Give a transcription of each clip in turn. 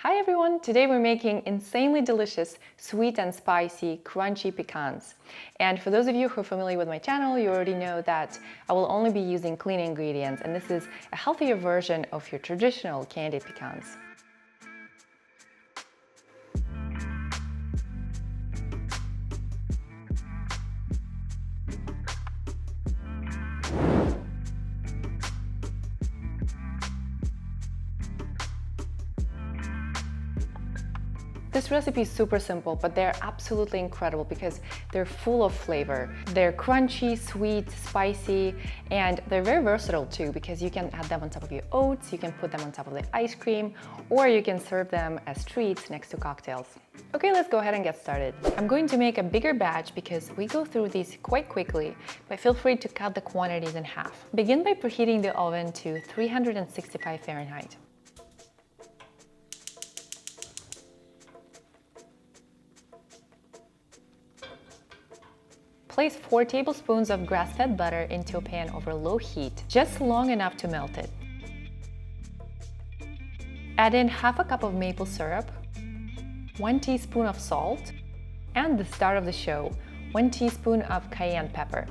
Hi everyone! Today we're making insanely delicious, sweet and spicy, crunchy pecans. And for those of you who are familiar with my channel, you already know that I will only be using clean ingredients, and this is a healthier version of your traditional candied pecans. This recipe is super simple, but they're absolutely incredible because they're full of flavor. They're crunchy, sweet, spicy, and they're very versatile too because you can add them on top of your oats, you can put them on top of the ice cream, or you can serve them as treats next to cocktails. Okay, let's go ahead and get started. I'm going to make a bigger batch because we go through these quite quickly, but feel free to cut the quantities in half. Begin by preheating the oven to 365 Fahrenheit. Place 4 tablespoons of grass-fed butter into a pan over low heat, just long enough to melt it. Add in half a cup of maple syrup, 1 teaspoon of salt, and the star of the show, 1 teaspoon of cayenne pepper.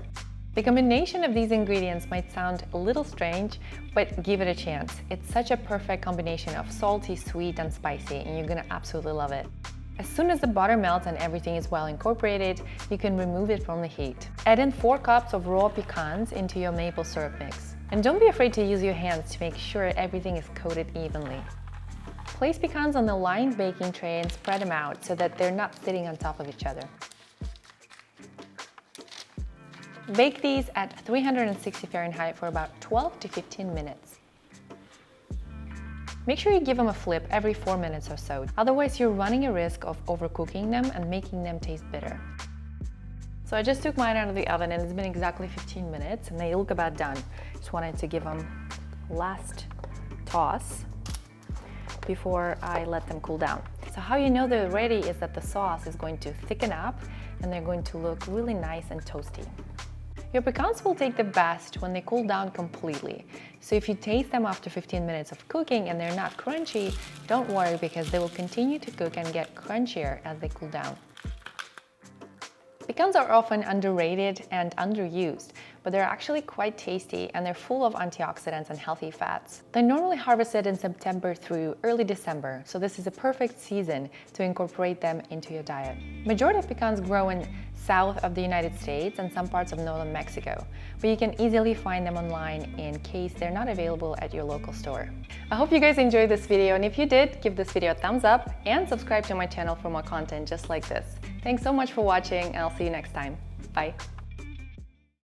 The combination of these ingredients might sound a little strange, but give it a chance. It's such a perfect combination of salty, sweet, and spicy, and you're gonna absolutely love it. As soon as the butter melts and everything is well incorporated, you can remove it from the heat. Add in 4 cups of raw pecans into your maple syrup mix. And don't be afraid to use your hands to make sure everything is coated evenly. Place pecans on the lined baking tray and spread them out so that they're not sitting on top of each other. Bake these at 360 Fahrenheit for about 12 to 15 minutes. Make sure you give them a flip every 4 minutes or so, otherwise you're running a risk of overcooking them and making them taste bitter. So I just took mine out of the oven and it's been exactly 15 minutes and they look about done. Just wanted to give them a last toss before I let them cool down. So how you know they're ready is that the sauce is going to thicken up and they're going to look really nice and toasty. Your pecans will take the best when they cool down completely. So if you taste them after 15 minutes of cooking and they're not crunchy, don't worry because they will continue to cook and get crunchier as they cool down. Pecans are often underrated and underused, but they're actually quite tasty and they're full of antioxidants and healthy fats. They're normally harvested in September through early December, so this is a perfect season to incorporate them into your diet. Majority of pecans grow in south of the United States and some parts of northern Mexico, but you can easily find them online in case they're not available at your local store. I hope you guys enjoyed this video, and if you did, give this video a thumbs up and subscribe to my channel for more content just like this. Thanks so much for watching, and I'll see you next time. Bye!